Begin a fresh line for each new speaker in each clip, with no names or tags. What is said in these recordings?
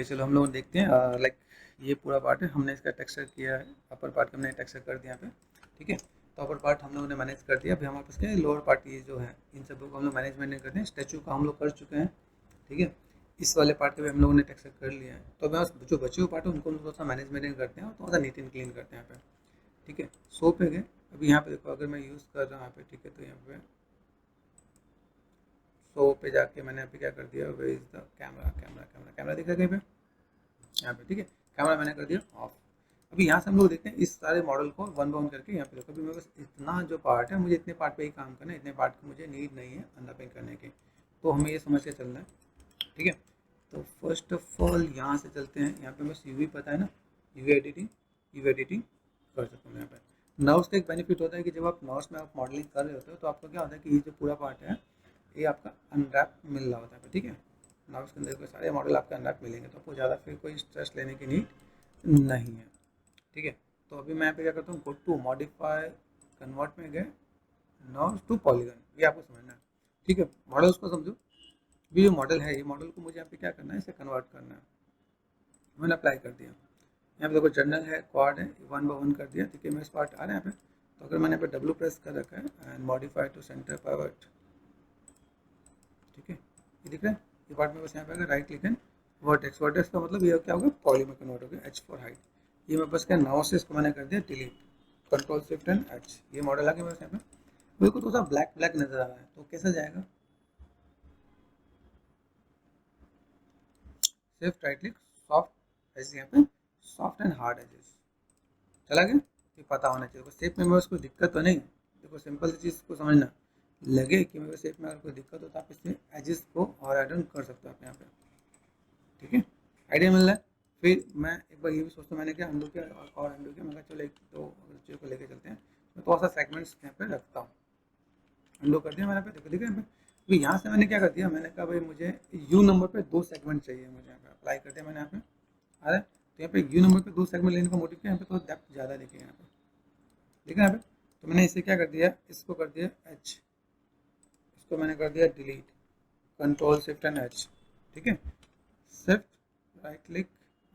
है, चलो हम लोग देखते हैं। लाइक ये पूरा पार्ट है, हमने इसका टेक्सचर किया है, अपर पार्ट का हमने टेक्सचर कर दिया यहाँ पे। ठीक है, तो अपर पार्ट हम लोगों ने मैनेज कर दिया। अभी हमारे पास क्या है, लोअर पार्ट ये जो है, इन सब को हम लोग मैनेजमेंट नहीं करते हैं। स्टैचू का हम लोग कर चुके हैं। ठीक है, इस वाले पार्ट का भी हम लोगों ने टेक्सचर कर लिया है। तो अभी जो बचे हुए पार्ट है उनको हम थोड़ा सा मैनेजमेंट करते हैं और थोड़ा सा नीट एंड क्लीन करते हैं यहाँ पे। ठीक है, सो पे गए। अभी यहाँ पे देखो, अगर मैं यूज़ कर रहा हूँ यहाँ पे, ठीक है, तो यहाँ पे सो पे जाके मैंने यहाँ पे क्या कर दिया, way is the camera, camera camera camera दिख रहा है कहीं पे, यहाँ पे। ठीक है, कैमरा मैंने कर दिया ऑफ। अभी यहाँ से हम लोग देखते हैं इस सारे मॉडल को वन बाय वन करके। यहाँ पे देखो, अभी मेरे पास इतना जो पार्ट है, मुझे इतने पार्ट पे ही काम करना है, इतने पार्ट की मुझे नीड नहीं है अंडरपेंट करने की। तो हमें ये समझ के चलना है। ठीक है, तो फर्स्ट ऑफ ऑल यहाँ से चलते हैं। यहाँ पे बस यूवी पता है ना, यूवी एडिटिंग कर सकता हूँ यहाँ पे। नर्व्स का एक बेनिफिट होता है कि जब आप नर्व्स में आप मॉडलिंग कर रहे होते हो तो आपको क्या होता है कि ये जो पूरा पार्ट है ये आपका अनरैप मिल रहा होता है। ठीक है, नर्व्स के अंदर के सारे मॉडल आपके अनरैप मिलेंगे, तो आपको ज़्यादा फिर कोई स्ट्रेस लेने की नीड नहीं है। ठीक है, तो अभी मैं यहाँ पे क्या करता हूँ, गो टू मॉडिफाई, कन्वर्ट में गए, नर्व्स टू पॉलीगन, ये आपको समझना है। ठीक है, मॉडल्स को समझो। अभी जो मॉडल है, ये मॉडल को मुझे यहाँ पे क्या करना है, इसे कन्वर्ट करना है। मैंने अप्लाई कर दिया। यहाँ पे देखो जर्नल है, क्वाड है, वन बाय वन कर दिया। ठीक है, मेरे पार्ट आ रहे हैं यहाँ पे। तो अगर मैंने यहाँ पे डब्ल्यू प्रेस कर रखा है एंड मॉडिफाई टू सेंटर पावर्ट, ठीक है, ये दिख रहा है, ये पार्ट में बस यहाँ पे अगर राइट क्लिक है, वर्टेक्स, वर्टेक्स का मतलब ये क्या होगा, पॉली में कन्वर्ट हो गया, एच फॉर हाइट। ये मेरे पास क्या, नाउ से इसको मैंने कर दिया delete, control shift and H, ये मॉडल आ गया मेरे यहाँ पे। मेरे को थोड़ा सा ब्लैक ब्लैक नजर आ रहा है, तो कैसे जाएगा, सिर्फ राइट क्लिक, सॉफ्ट एज, यहाँ पे सॉफ्ट एंड हार्ड एजेस चला गया। ये पता होना चाहिए, शेप में मेरे को दिक्कत तो नहीं। देखो सिंपल सी चीज़ को समझना, लगे कि मेरे शेप में अगर कोई दिक्कत हो तो आप इसमें एजेस को और ऐड ऑन कर सकते हो आप यहाँ पे। ठीक है, आइडिया मिल रहा है। फिर मैं एक बार ये भी सोचता हूँ, मैंने क्या अंडू किया और अंडू किया, मैं चलो एक दो चीज़ को लेके चलते हैं। मैं थोड़ा सा सेगमेंट्स यहाँ पे रखता हूँ, अंडू कर दिया मैंने पे, देखो ठीक है। तो यहाँ से मैंने क्या कर दिया, मैंने कहा भाई मुझे यू नंबर पे 2 सेगमेंट चाहिए, मुझे यहाँ पे अप्लाई कर दिया मैंने यहाँ पे। आ रहा है, तो यहाँ पे यू नंबर पे 2 सेगमेंट लेने का मोटिव क्या है, यहाँ पे तो डेप्थ ज़्यादा देखिए यहाँ पे, ठीक है यहाँ पे। तो मैंने इसे क्या कर दिया, इसको कर दिया एच, इसको मैंने कर दिया delete, control shift and H. ठीक है, शिफ्ट राइट क्लिक,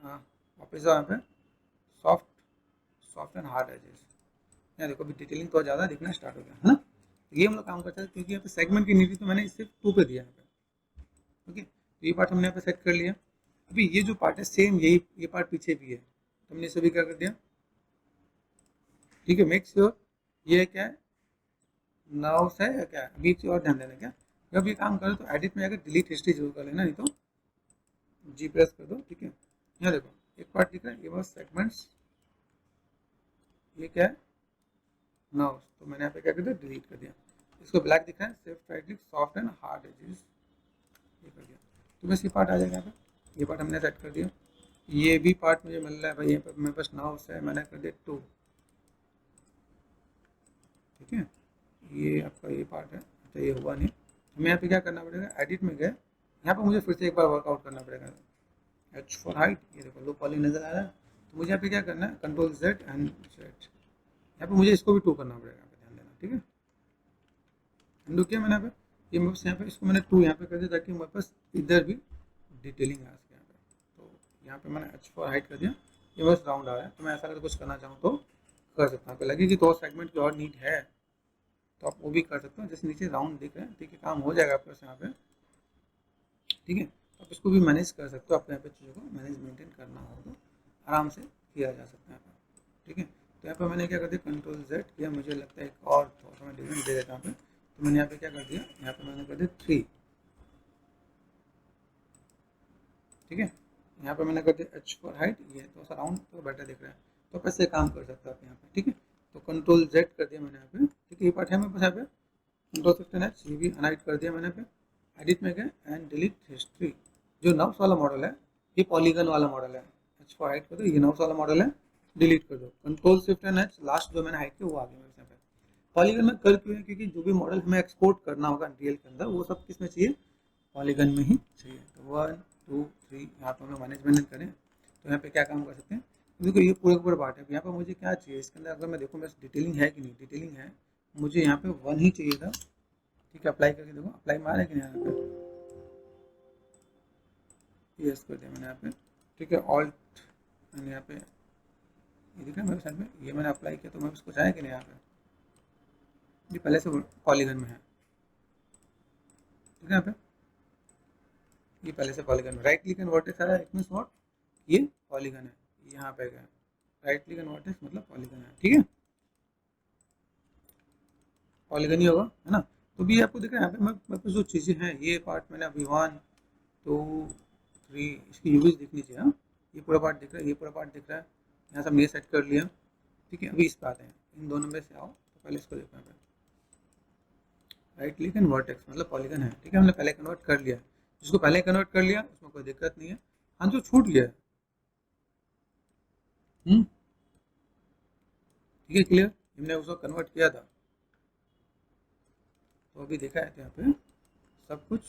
हाँ वापस जाओ यहाँ पे, soft, soft and hard edges. यहाँ देखो अभी डिटेलिंग तो ज़्यादा दिखना स्टार्ट हो गया है ना। तो ये हम लोग काम करते हैं, क्योंकि यहाँ पे सेगमेंट की नीति तो मैंने सिर्फ 2 पे दिया यहाँ पे। ओके, तो ये पार्ट हमने यहाँ पे सेट कर लिया। अभी ये जो पार्ट है सेम यही, ये पार्ट पीछे भी है, तो हमने इसे भी क्या कर दिया। ठीक है, मेक श्योर ये क्या है, नाउस है या क्या है, बीच और ध्यान देना क्या। जब ये काम करो तो एडिट में जाकर डिलीट हिस्ट्री जरूर कर लेना, नहीं तो जी प्रेस कर दो। ठीक है, यहाँ देखो एक पार्ट दिख रहा है, ये बस सेगमेंट्स, ये क्या है, नाउस, तो मैंने यहाँ पे क्या कर दिया, डिलीट कर दिया। इसको ब्लैक दिख रहा है, सिर्फ right click, soft and hard edges, ये कर दिया। तो बस ये पार्ट आ जाएगा यहाँ पे, ये पार्ट हमने सेट कर दिया। ये भी पार्ट मुझे मिल रहा है भाई, यहाँ पर मेरे पास नाउस है, मैंने कर दिया 2। ठीक है, ये आपका ये पार्ट है, अच्छा ये हुआ नहीं। हमें यहाँ पे क्या करना पड़ेगा, एडिट में गए, यहाँ पे मुझे फिर से एक बार वर्कआउट करना पड़ेगा, एच फॉर हाइट, ये देखो लो पॉली नजर आ रहा है। तो मुझे यहाँ पे क्या करना है, कंट्रोल जेड एंड जेड, यहाँ पे मुझे इसको भी 2 करना पड़ेगा, यहाँ पे ध्यान देना। ठीक है, अंडू किया मैंने यहाँ पे, ये मेरे पास यहाँ पे इसको मैंने 2 यहाँ पे कर दिया, ताकि मेरे पास इधर भी डिटेलिंग आ सके यहाँ पे। तो यहाँ पे मैंने एच फॉर हाइट कर दिया, ये बस राउंड आ रहा है। तो मैं ऐसा अगर कुछ करना चाहूँ तो कर सकता हूँ, लगे कि 2 सेगमेंट की और नीड है तो आप वो भी कर सकते हो। जैसे नीचे राउंड दिख रहा है, ठीक है, काम हो जाएगा आपके पास यहाँ पे। ठीक है, आप इसको भी मैनेज कर सकते हो, आपको यहाँ पे चीज़ों को मैनेज मेंटेन करना हो तो आराम से किया जा सकता है यहाँ पर। ठीक है, तो यहाँ पर मैंने क्या कर दिया, कंट्रोल जेड किया, मुझे लगता है एक और थोड़ा सा मैं डिफरेंट दे देता हूँ यहाँ पे। तो मैंने यहाँ पे क्या कर दिया, यहाँ पे मैंने कर दिया 3। ठीक है, यहाँ पे मैंने कर दिया एच फॉर हाइट, ये थोड़ा सा राउंड तो बेटर दिख रहा है, तो आप ऐसे काम कर सकते हो आप यहाँ पे। ठीक है, तो कंट्रोल जेड कर दिया मैंने यहाँ पे। ठीक है, ये पार्ट है मेरे पास यहाँ पे, कंट्रोल शिफ्ट एच, ये भी अनहाइड कर दिया मैंने पे। एडिट में गए एंड डिलीट हिस्ट्री। जो नव्स वाला मॉडल है ये पॉलीगन वाला मॉडल है, एच फॉर हाइट कर दो, ये नव्स वाला मॉडल है, डिलीट कर दो, control shift and H, last जो मैंने हाइट किया वो आ गया मेरे यहाँ पे। पॉलीगन में कर क्यों है, क्योंकि जो भी मॉडल हमें एक्सपोर्ट करना होगा रियल के अंदर वो सब किस में चाहिए, पॉलीगन में ही चाहिए। तो 1 2 3 यहाँ पर हम लोग मैनेजमेंट करें तो यहाँ पे क्या काम कर सकते हैं। देखो ये पूरे पूरे पार्ट है, यहाँ पर मुझे क्या चाहिए इसके अंदर, अगर मैं देखूँ बस डिटेलिंग है कि नहीं, डिटेलिंग है, मुझे यहाँ पे 1 ही चाहिए था। ठीक है, अप्लाई करके देखो, अप्लाई मारा है कि नहीं यहाँ पे, यस कर दिया मैंने यहाँ पे। ठीक है। ऑल्ट मैंने यहाँ पे ये दिख रहा है मेरे साइड में, ये मैंने अप्लाई किया तो मैं उसको चाहे कि नहीं, यहाँ पे ये पहले से पॉलीगन में है, ठीक है। यहाँ पे ये पहले से पॉलीगन में, राइट क्लिक एंड वर्टेक्स आ रहा है, इट मींस व्हाट, ये पॉलीगन है, यहाँ पे गया राइट क्लिक एंड वर्टेक्स मतलब पॉलीगन है, ठीक है, पॉलीगन ही होगा, है ना। तो भी आपको दिख रहा है यहाँ पे मेरे पास जो चीज़ें हैं, ये पार्ट मैंने अभी 1 2 3 इसकी यूवीज दिखनी चाहिए, हाँ, ये पूरा पार्ट दिख रहा है, ये पूरा पार्ट दिख रहा है, यहाँ से हमने ये सेट कर लिया, ठीक है। अभी इस पे आते हैं, इन दोनों में से आओ, तो पहले इसको देखो, यहाँ पे राइट क्लिक एंड वर्टेक्स मतलब पॉलीगन है, ठीक है, हमने पहले कन्वर्ट कर लिया, जिसको पहले कन्वर्ट कर लिया उसमें कोई दिक्कत नहीं है। हाँ, जो छूट गया है, ठीक है, क्लियर, हमने उसको कन्वर्ट किया था, तो अभी देखा है यहाँ पे सब कुछ,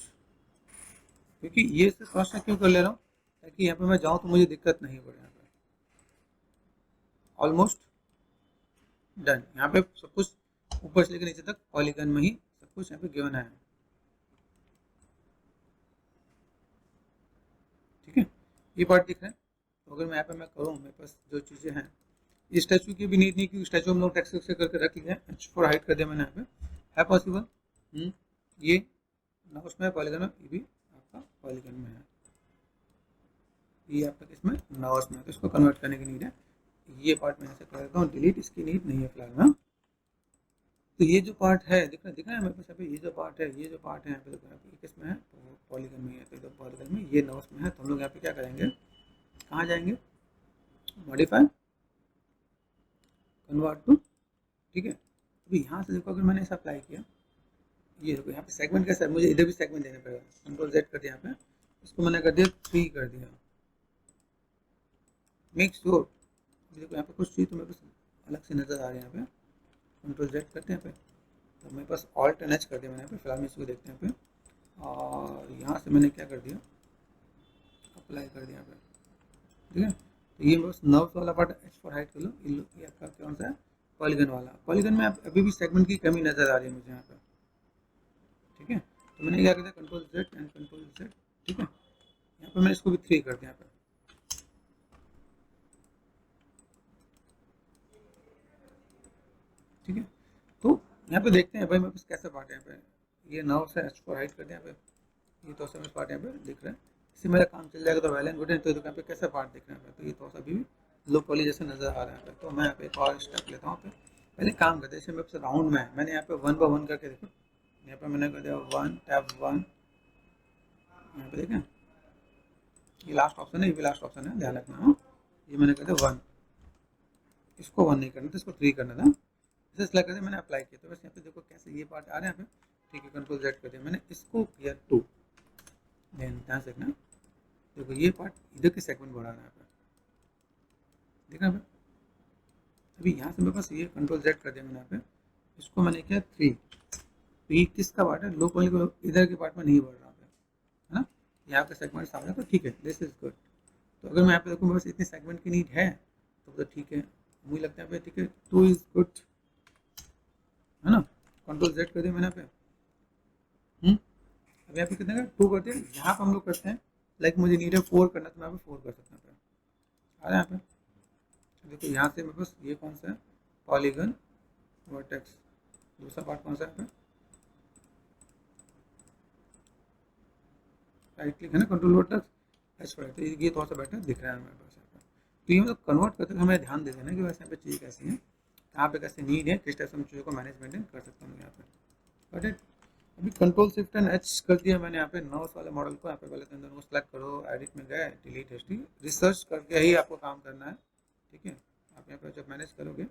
क्योंकि ये से थोड़ा सा क्यों कर ले रहा हूँ, ताकि यहाँ पे मैं जाऊँ तो मुझे दिक्कत नहीं पड़े। यहाँ पे ऑलमोस्ट डन, यहाँ पे सब कुछ ऊपर से लेकर नीचे तक पॉलीगन में ही सब कुछ यहाँ पे गिवन है, ठीक है, ये पार्ट दिख रहा है। तो अगर मैं यहाँ पे मैं करूँ, मेरे पास जो चीज़ें हैं, इस स्टैचू की भी नीड नहीं, क्योंकि स्टैचू हम लोग टेक्स्ट से करके रख लिया है, H4 हाइड कर दिया मैंने यहाँ पे, है पॉसिबल, ये ना उसमें पॉलीगन में, ये भी आपका पॉलीगन में है, ये आपका किसमें नॉर्थ में, तो इसको कन्वर्ट करने की नीड है, ये पार्ट मैं ऐसे कर देता हूँ डिलीट, इसकी नीड नहीं है फिलहाल में। तो ये जो पार्ट है दिख रहा है मेरे पास यहाँ पे, ये जो पार्ट है, ये जो पार्ट है यहाँ पे देखो, यहाँ पे किसमें है, तो पॉलीगन में है, तो इधर पॉलीगन में, ये नॉर्थ में है, तो हम लोग यहाँ पे क्या करेंगे, कहाँ जाएंगे, मॉडिफाई कन्वर्ट टू, ठीक है। अभी यहाँ से देखो, अगर मैंने इसे अप्लाई किया, ये देखो यहाँ पे सेगमेंट कैसा है, मुझे इधर भी सेगमेंट देना पड़ेगा, कंट्रोल Z कर दिया, यहाँ पे इसको मैंने कर दिया 3 कर दिया, मेक श्योर, देखो यहाँ पे कुछ चीज़ तो मेरे पास अलग से नज़र आ रही है, यहाँ पे कंट्रोल Z करते हैं यहाँ पे, तो मेरे पास ऑल्ट एंड H कर दिया मैंने यहाँ पे, फिलहाल में इसको देखते हैं यहाँ पे, और यहाँ से मैंने क्या कर दिया, अप्लाई कर दिया यहाँ पे, ठीक है। तो ये बस नर्व्स वाला पार्ट H4 हाइड कर लो, ये आपका कौन सा है, पॉलीगन वाला, पॉलीगन में अभी भी सेगमेंट की कमी नज़र आ रही है मुझे यहाँ पे, ठीक है। तो मैंने क्या कर दिया, control Z and control Z, ठीक है, यहाँ पे मैंने इसको भी 3 कर दिया यहाँ पे, ठीक है। तो यहाँ पे देखते हैं भाई मेरे पास कैसा पार्ट है, यहाँ पे ये नर्व से H4 हाइड कर दिया यहाँ पे, ये तो सब पार्ट यहाँ पे दिख रहा है, इससे मेरा काम चल जाएगा, तो वेल एंड गुड है। तो यहाँ पे कैसा पार्ट दिख रहा है, तो ये तो सा भी लो पॉली जैसे नजर आ रहा है, तो मैं यहाँ पे एक और स्टेप लेता हूँ, पहले काम करते हैं, जैसे मेरे पास राउंड में है, मैंने यहाँ पे 1 बाय 1 करके देखो, यहाँ पे मैंने कर दिया 1 टैब 1, यहाँ पे देखें ये लास्ट ऑप्शन है, ये भी लास्ट ऑप्शन है, ध्यान रखना, ये मैंने कर दिया 1, इसको 1 नहीं करना था, इसको 3 करना था, इसे सिलेक्ट कर दिया मैंने, अप्लाई किया, तो बस यहाँ पे देखो कैसे ये पार्ट आ रहे हैं यहाँ पे, ठीक है, कंट्रोल Z कर दिया मैंने, इसको किया 2, ध्यान से देखना, देखो ये पार्ट इधर के सेगमेंट बढ़ा रहा है, देखना पे, अभी यहाँ से मेरे पास ये कंट्रोल Z कर दिया मैंने यहाँ पे, इसको मैंने किया 3, तो ये किसका पार्ट है, लो पॉली को इधर के पार्ट में नहीं बढ़ रहा है ना, यहाँ पे सेगमेंट आ रहा है, तो ठीक है, दिस इज गुड। तो अगर मैं यहाँ पे देखूँ मेरे पास इतने सेगमेंट की नीड है, तो ठीक है, मुझे लगता है ठीक है, 2 इज गुड, है ना, कंट्रोल Z कर दिया मैंने यहाँ पे, अब यहाँ पे कितने का 2 कर दिया, यहाँ पे हम लोग करते हैं लाइक मुझे नीड है 4 करना, तो मैं यहाँ पे 4 कर सकता हूँ, आ रहा है यहाँ पे, देखो यहाँ से मेरे पास ये कौन सा है, पॉलीगन वर्टेक्स, दूसरा पार्ट कौन सा है, राइट क्लिक है ना, कंट्रोल वर्टेक्स H पर, तो ये थोड़ा सा बेटर दिख रहा है मेरे पास यहाँ पे। तो ये मतलब कन्वर्ट करते हमें ध्यान दे देना कि वैसे यहाँ पे चीज़ कैसी है, कहाँ पे कैसे नीड है, किस टाइप से हम चीज़ों को मैनेज मेंटेन कर सकते हैं यहाँ पे, बट अभी कंट्रोल शिफ्ट एंड H कर दिया मैंने यहाँ पे नॉर्थ वाले मॉडल को, यहाँ पे पहले तो दोनों को सेलेक्ट करो, एडिट में गए, डिलीट हिस्ट्री, रिसर्च करके ही आपको काम करना है, ठीक है। आप यहाँ पे जब मैनेज करोगे,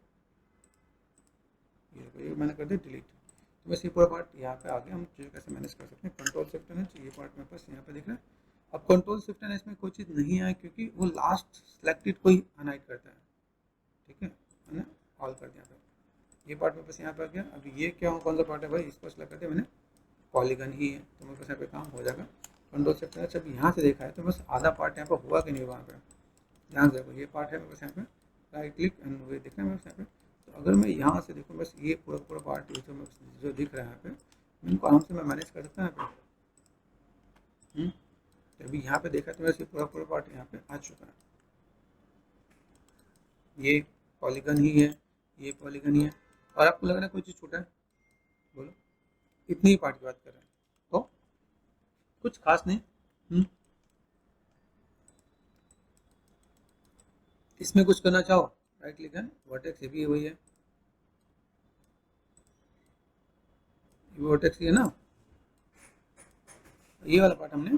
ये मैंने कर दिया डिलीट, तो बस ये पूरा पार्ट यहाँ पे आ गया, हम चीज़ें कैसे मैनेज कर सकते हैं, कंट्रोल शिफ्ट एंड H, ये पार्ट मेरे पास यहाँ पे दिख रहा है। अब कंट्रोल शिफ्ट एंड H में कोई चीज़ नहीं है, क्योंकि वो लास्ट सेलेक्टेड को ही अनहाइड करता है, ठीक है, मैंने ऑल कर दिया था, ये पार्ट मेरे पास यहाँ पे आ गया। अभी ये क्या हो, कौन सा पार्ट है भाई, इसको सेलेक्ट कर दिया मैंने, पॉलीगन ही है, तो मेरे पास यहाँ पे काम हो जाएगा, कंट्रोल शिफ्ट एंड H। अब यहाँ से देखा है तो बस आधा पार्ट यहाँ पे हुआ कि नहीं हुआ, यहाँ पे ध्यान से देखो, ये पार्ट है मेरे पास यहाँ पे, राइट क्लिक एंड वे देखना है मेरे पास यहाँ पे, तो अगर मैं यहाँ से देखूँ बस ये पूरा पूरा पार्ट जो दिख रहा है यहाँ पे, इनको आराम से मैं मैनेज कर सकता हूँ यहाँ पे, तो अभी यहाँ पे देखा तो मेरा पूरा पूरा पार्ट यहाँ पे आ चुका है। ये पॉलीगन ही है, ये पॉलीगन ही है, और आपको लग रहा है कोई चीज़ छूटा है? बोलो, इतनी ही पार्ट की बात कर रहे हैं तो कुछ खास नहीं। इसमें कुछ करना चाहो, राइट क्लिक है, वर्टेक्स ये भी वही है, ये वर्टेक्स ही है ना। ये वाला पार्ट हमने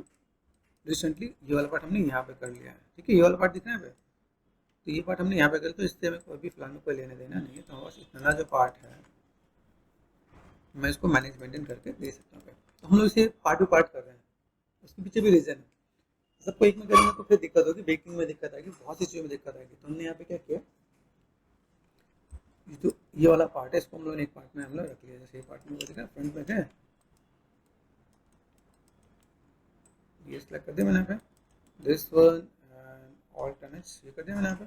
रिसेंटली, ये वाला पार्ट हमने यहाँ पे कर लिया है, ठीक है, ये वाला पार्ट दिख रहा है पे, तो ये पार्ट हमने यहाँ पे कर, तो इससे हमें कोई भी फिलहाल में कोई लेने देना नहीं है। तो बस इतना जो पार्ट है मैं इसको मैनेज मेंटेन करके दे सकता हूँ। तो हम लोग इसे पार्ट टू पार्ट कर रहे हैं, उसके पीछे भी रीज़न है। सबको एक में करेंगे तो फिर दिक्कत होगी, बेकिंग में दिक्कत आएगी, बहुत सी चीज़ों में दिक्कत आएगी। तो हमने यहाँ पे क्या किया, जो ये वाला पार्ट है इसको हम लोगों ने एक पार्ट में हम लोग रख लिया। जैसे ये पार्ट में देखा फ्रंट में है, ये सिलेक्ट कर दिया मैंने यहाँ पे, दिस वन ऑल्टरनेट्स ये कर दिया मैंने यहाँ पे,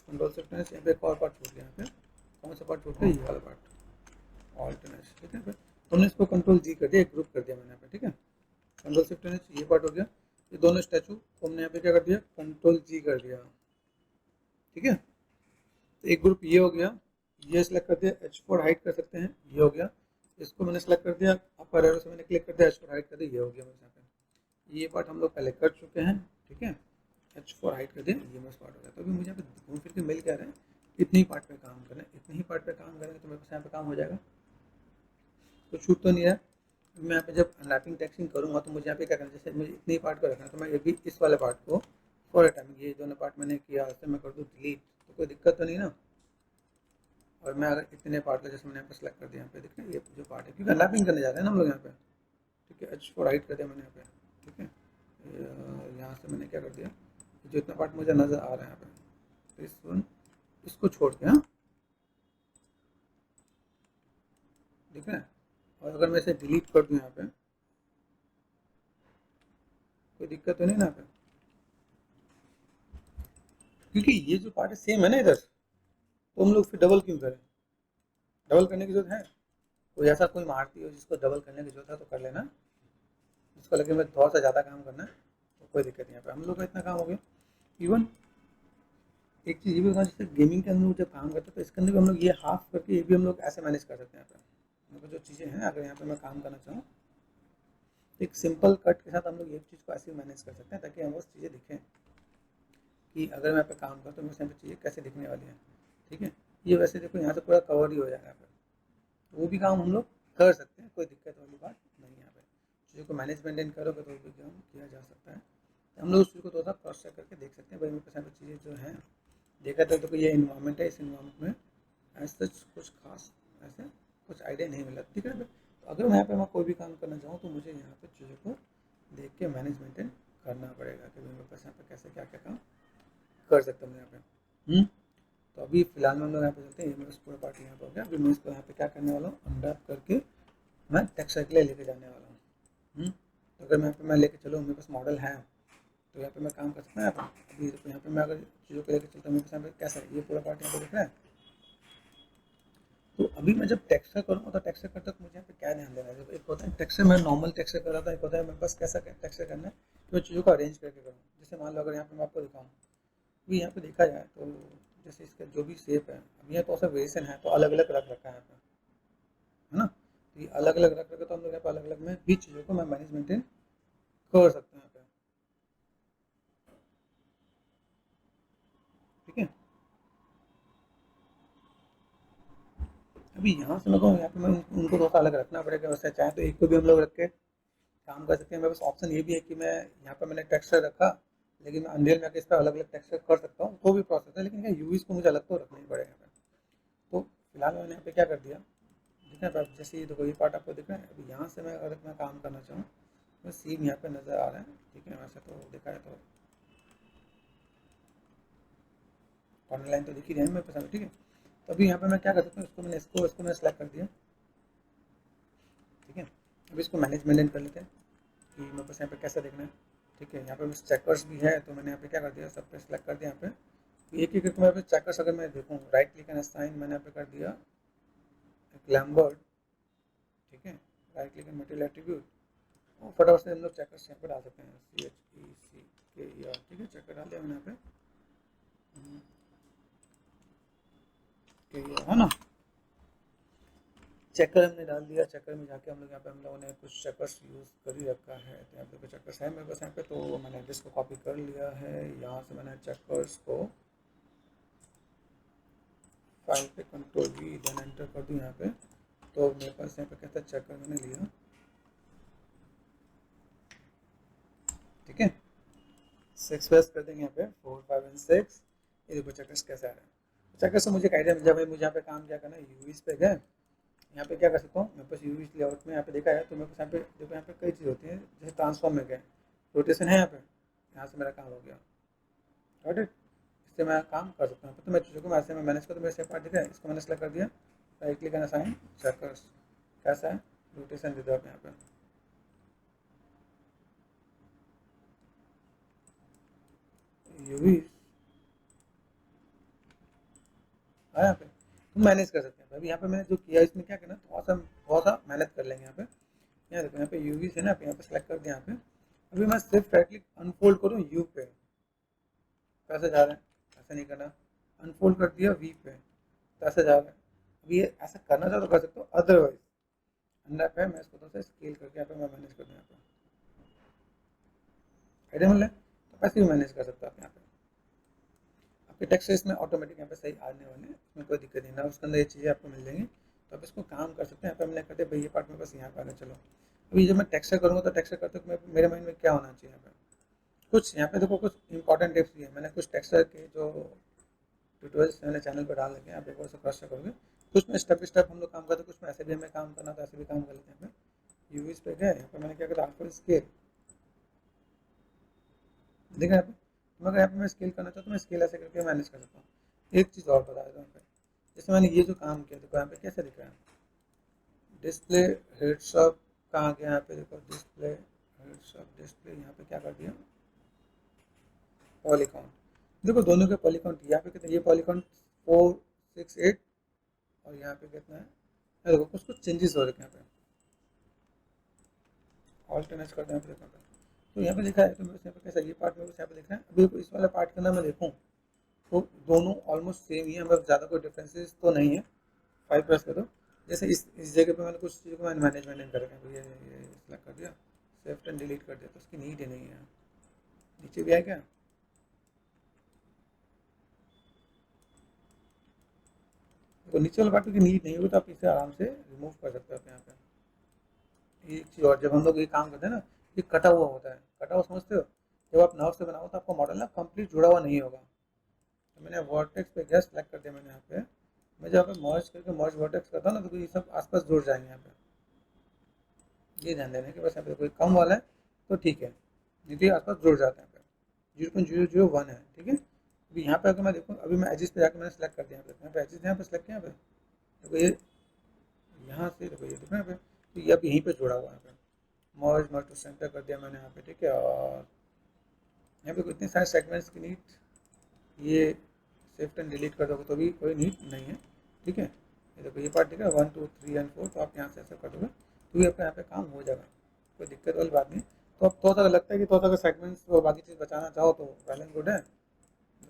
कंट्रोल शिफ्ट एन, यहाँ पे एक और पार्ट छूट गया, यहाँ पे कौन सा पार्ट छूट गया, ये वाला पार्ट ऑल्टरनेट्स, ठीक है। तो हमने इसको कंट्रोल जी कर दिया, एक ग्रुप कर दिया मैंने यहाँ पे, ठीक है, कंट्रोल शिफ्ट एन, ये पार्ट हो गया। ये दोनों स्टैचू को हमने यहाँ पे क्या कर दिया, कंट्रोल जी कर दिया, ठीक है। तो एक ग्रुप ये हो गया, ये सिलेक्ट कर दिया, H4 हाइड कर सकते हैं, ये हो गया। इसको मैंने सेलेक्ट कर दिया, अपर एरो से मैंने क्लिक कर दिया, H4 हाइड कर दिया, ये हो गया मेरे यहाँ पे। ये पार्ट हम लोग पहले कर चुके हैं, ठीक है, H4 हाइड कर दिया, ये मेरा पार्ट हो गया। तो अभी मुझे यहाँ पे घूम फिर के मिल क्या रहे हैं, इतने ही पार्ट पे काम करें, इतने ही पार्ट पे काम करेंगे तो मेरे पास यहाँ पे काम हो जाएगा, तो छूट तो नहीं है। मैं यहाँ पे जब अनरैपिंग टेक्सटिंग करूँगा तो मुझे यहाँ पे क्या करना है, जैसे मुझे इतने ही पार्ट को रखना है, तो मैं ये भी इस वाले पार्ट को फॉर ए टाइम, ये दोनों पार्ट मैंने किया, उससे मैं कर दूँ डिलीट, तो कोई दिक्कत तो नहीं ना। और मैं अगर इतने पार्ट का, जैसे मैंने यहाँ पे सेलेक्ट कर दिया, यहाँ पे दिख रहा है ये जो पार्ट है, क्योंकि अनरैपिंग करने जा रहे हैं ना हम लोग यहाँ पे, ठीक है। H4 हाइड कर दिया मैंने यहाँ पे, ठीक है। यहाँ से मैंने क्या कर दिया, जो इतना पार्ट मुझे नज़र आ रहा है यहाँ पे, तो इस वन इसको छोड़ के, हाँ दिख रहा है। और अगर मैं इसे डिलीट कर दूँ यहाँ पे, कोई दिक्कत तो नहीं ना यहाँ पे, क्योंकि ये जो पार्ट है सेम है ना इधर, तो हम लोग फिर डबल क्यों करें, डबल करने की जरूरत है? कोई ऐसा कोई मारती हो जिसको डबल करने की जरूरत है तो कर लेना, जिसको लगे मैं थोड़ा सा ज़्यादा काम करना है तो कोई दिक्कत नहीं। यहाँ पे हम लोग का इतना काम हो गया। इवन एक चीज़ ये भी होगा, जैसे गेमिंग के अंदर जब काम करते हैं तो इसके अंदर भी हम लोग ये हाफ करके ये भी हम लोग ऐसे मैनेज कर सकते हैं। यहाँ पे मतलब जो चीज़ें हैं, अगर यहाँ पे मैं काम करना चाहूँ तो एक सिंपल कट के साथ हम लोग एक चीज़ को ऐसे मैनेज कर सकते हैं, ताकि हम बस चीज़ें दिखें कि अगर मैं यहाँ पे काम करता हूँ तो मेरे यहाँ पे चीज़ें कैसे दिखने वाली हैं, ठीक है। ये वैसे देखो यहाँ से पूरा कवर ही हो जाएगा यहाँ पे, तो वो भी काम हम लोग कर सकते हैं, कोई दिक्कत वाली बात नहीं है। यहाँ पे चीज़ों को मैनेज मेंटेन करोगे तो भी काम किया जा सकता है। तो हम लोग उस चीज़ को थोड़ा सा क्रॉस चेक करके देख सकते हैं, भाई मेरे पास यहाँ पे चीज़ें जो हैं देखा था, तो ये इन्वायरमेंट है, इस इन्वायरमेंट में ऐसा कुछ खास ऐसे कुछ आइडिया नहीं मिला, ठीक है। तो अगर मैं यहाँ पे मैं कोई भी काम करना चाहूँ तो मुझे यहाँ पे चीज़ों को देख के मैनेज मेंटेन करना पड़ेगा कि मेरे पास यहाँ पे कैसे क्या क्या काम कर सकता हूँ यहाँ पे। तो अभी फिलहाल में हम लोग यहाँ पे चलते हैं, ये मेरा पूरा पार्ट यहाँ पे हो गया। अभी मैं इसको यहाँ पे क्या करने वाला हूँ, अनरैप करके मैं टेक्सचर के लिए लेके जाने वाला हूँ। तो अगर मैं यहाँ पे मैं लेके चलूँ, मेरे पास मॉडल है तो यहाँ पे मैं काम कर सकता हूँ। यहाँ पे अभी तो यहाँ पे मैं अगर चीज़ों को लेकर चलता हूँ, मेरे पास यहाँ पे कैसा है, ये पूरा पार्ट यहाँ पे दिख रहा है। तो अभी मैं जब टेक्सचर करूँगा तो टेक्सचर करते तो मुझे यहाँ पे क्या ध्यान देना है, जब एक होता है टेक्सचर, मैं नॉर्मल टेक्सचर कर रहा था, एक होता है मेरे पास कैसा टेक्सचर करना है कि मैं चीज़ों को अरेंज करके करूँ। जैसे मान लो अगर यहाँ पे मैं आपको दिखाऊँ, अभी यहाँ पे देखा जाए तो जैसे इसका जो भी शेप है, अब यहाँ तो ऐसा वेरिएशन है, तो अलग अलग रख रखा है यहाँ पे, है ना। तो ये अलग अलग रख रखा, तो हम लोग यहाँ पे अलग अलग में भी चीज़ों को मैं मैनेज मेंटेन कर सकते हैं यहाँ पे, ठीक है। अभी यहाँ से मैं कहूँ, यहाँ पे मैं उनको थोड़ा सा अलग रखना पड़ेगा, वैसे चाहे तो एक को भी हम लोग रख के काम कर सकते हैं। मेरे पास ऑप्शन ये भी है कि मैं यहाँ पे मैंने टेक्सचर रखा, लेकिन मैं अनरियल में इस पर अलग अलग टेक्सचर कर सकता हूँ, वो भी प्रोसेस है, लेकिन यूवीज को मुझे अलग तो रखना ही पड़ेगा यहाँ पे। तो फिलहाल मैंने यहाँ पे क्या कर दिया, ठीक है। जैसे ये देखो, ये पार्ट आपको दिख रहा है। अभी यहाँ से मैं अगर मैं काम करना चाहूँ, तो सीन यहाँ पे नज़र आ रहा है, ठीक है। वैसे तो देखा है तो कॉर्नर लाइन तो दिख ही रही है मेरे पास, ठीक है। तो अभी यहाँ पे मैं क्या कर सकता हूँ, इसको मैंने सेलेक्ट कर दिया, ठीक है। अभी इसको मैनेज मेंटेन कर लेते हैं कि मेरे पास यहाँ पे कैसा देखना है, ठीक है। यहाँ पे चेकर्स भी है, तो मैंने यहाँ पे क्या कर दिया, सब पे सेलेक्ट कर दिया। यहाँ पे एक एक करके मैं चेकर्स अगर मैं देखूँ, राइट क्लिक एंड असाइन मैंने यहाँ पे कर दिया एक लैम्बर्ट, ठीक है। Right click and material attribute, वो फटाफट से हम लोग चेकर्स यहाँ पे डाल सकते हैं, CHECKER, ठीक है, चेकर डाल दिया मैंने यहाँ पे, है ना, चेकर हमने डाल दिया। चेकर में जाके हम लोग यहाँ पे हम लोगों ने कुछ चेकर्स यूज़ कर ही रखा है, तो यहाँ पे चेकर्स है मेरे पास यहाँ पे, तो मैंने एड्रेस को कॉपी कर लिया है। यहाँ से मैंने चेकर्स को फाइल पे कंट्रोल V देन एंटर कर दूँ यहाँ पे, तो मेरे पास यहाँ पे कहता है चेकर मैंने लिया, ठीक है। 6 प्रेस कर देंगे यहाँ पे, 4 5 एंड 6। ये देखो चेकर्स कैसे आ रहा है। चेकर्स से मुझे एक आइडिया मिल जाए, भाई मुझे यहाँ पे काम क्या करना है, यूवीज पे गए, यहाँ पे क्या कर सकता हूँ, मेरे पास यूवी लेआउट में यहाँ पे देखा है, तो मेरे पास यहाँ पे देखो, यहाँ पे कई चीज़ होती है, जैसे ट्रांसफॉर्म में गए, रोटेशन है यहाँ पे, यहाँ से मेरा काम हो गया, गॉट इट, इससे मैं काम कर सकता हूँ। तो मैं चीज़ों को मैं ऐसे में मैनेज कर, तो मेरे से पार्ट दिख रहा है, इसको मैंने सेलेक्ट कर दिया, राइट क्लिक करना, साइन चेकर्स, कैसा है, रोटेशन दे दो आप यहाँ पे, यूवी यहाँ पे तुम मैनेज कर सकते हैं। अभी यहाँ पे मैंने जो किया, इसमें क्या करना, थोड़ा सा मेहनत कर लेंगे यहाँ पे। यहाँ देखो, यहाँ पे यूवी से ना, यहाँ पे सेलेक्ट कर दिया यहाँ पे। अभी मैं सिर्फ राइट क्लिक अनफोल्ड करूँ यू पे, कैसे जा रहा है, ऐसा नहीं करना, अनफोल्ड कर दिया वी पे, कैसे जा रहा है। अभी ये ऐसा करना चाहो तो कर सकते हो, अदरवाइज अंडर पे मैं इसको थोड़ा सा स्केल करके यहाँ पे मैं मैनेज कर दूँ, यहाँ पे आइडिया मिल रहा है, तो ऐसे भी मैनेज कर सकते हो आप यहाँ पे। आपके टेक्स्ट इसमें ऑटोमेटिक यहाँ पे सही आने वाले हैं, इसमें कोई दिक्कत नहीं ना, उसके अंदर ये चीज़ें आपको मिल जाएंगी, तो आप इसको काम कर सकते हैं। यहाँ पे हमने करते भाई ये पार्ट में बस यहाँ पे आगे चलो। अभी जब मैं टेक्सचर करूँगा तो टेक्सचर करते मेरे माइंड में क्या होना चाहिए, यहाँ पे कुछ, यहाँ पे देखो कुछ इंपॉर्टेंट टिप्स भी है, मैंने कुछ टेक्सचर के जो ट्यूटोरियल्स मैंने चैनल पर डाल रखे हैं, आप एक बार से क्रॉस चेक करोगे, कुछ में स्टेप बाई स्टेप हम लोग काम करते हैं, कुछ में ऐसे भी हमें काम करना, तो ऐसे भी काम कर लेते हैं। यहाँ पे यूवीज पे गए, यहाँ पे मैंने क्या करा, आपको स्केल देखा यहाँ पे, तो अगर यहाँ पे मैं स्केल करना चाहता हूँ, तो मैं स्केल ऐसे करके मैनेज कर सकता हूँ। एक चीज़ और बता देता हूँ, यहाँ पे जैसे मैंने ये जो काम किया, देखो यहाँ पे कैसे दिख रहा है, डिस्प्ले हेड्स अप कहाँ गया, यहाँ पे देखो डिस्प्ले हेड्स अप, डिस्प्ले यहाँ पे क्या कर दिया, पॉलीकाउंट, देखो दोनों के पॉलीकाउंट, यहाँ पे कितना, ये पॉलीकाउंट 468 और यहाँ पे कितना है, देखो कुछ कुछ चेंजेस हो रखे हैं यहाँ पे, ऑल्टरनेट करते हैं, यहाँ पे तो यहाँ पे लिखा है, तो मेरे यहाँ पे कैसा, ये पार्ट मेरे को यहाँ पे दिख रहा है। अभी इस वाले पार्ट के अंदर मैं देखूँ तो दोनों ऑलमोस्ट सेम ही है, मतलब ज़्यादा कोई डिफरेंसेस तो नहीं है। 5 प्रेस करो, जैसे इस जगह पे मैंने कुछ चीज़ों को मैंने मैनेजमेंट कर रखा है, ये सेलेक्ट कर दिया, सेफ्ट एंड डिलीट कर दिया, तो उसकी नीड ही नहीं है। नीचे भी है क्या, तो नीचे वाले पार्ट की नीड नहीं होगी, तो आप इसे आराम से रिमूव कर सकते हो यहाँ पे। एक चीज़ और, जब हम लोग ये काम करते हैं ना, ये कटा हुआ होता है, कटा हुआ समझते हो, जब आप नर्व से बनाओ तो आपका मॉडल ना कंप्लीट जुड़ा हुआ नहीं होगा। तो मैंने वर्टेक्स पे गया, सेलेक्ट कर दिया मैंने यहाँ पे, मैं जब मर्ज करके मर्ज वर्टेक्स करता हूँ ना, तो ये सब आसपास जुड़ जाएंगे यहाँ पे, ये ध्यान देना कि बस यहाँ पे कोई कम वाला है तो ठीक है, नहीं तो ये आसपास जुड़ जाता है, यहाँ पे 0.001 है, ठीक है। अभी यहाँ पे अगर मैं देखूँ, अभी मैं एजिस पे जाकर मैंने सेलेक्ट कर दिया, यहाँ पे एजिस, यहाँ पे सेलेक्ट किया, यहाँ पे देखो ये यहाँ से देखो, ये देखो यहाँ पे, तो ये अब यहीं पे जुड़ा हुआ है, यहाँ पे मर्ज मर्ज टू सेंटर कर दिया मैंने यहाँ पे, ठीक है। और यहाँ पे इतने सारे सेगमेंट्स की नीड, ये सेफ्ट एंड डिलीट कर दोगे तो भी कोई नीड नहीं है, ठीक है। ये देखो ये पार्ट ठीक है, 1 2 3 एंड 4, तो आप यहाँ से ऐसा कर दोगे तो ये आपका यहाँ पे काम हो जाएगा, कोई दिक्कत वाली बात नहीं। तो अब थोड़ा सा लगता है कि थोड़ा सा सेगमेंट्स और बाकी चीज़ बचाना चाहो तो वेल एंड गुड है,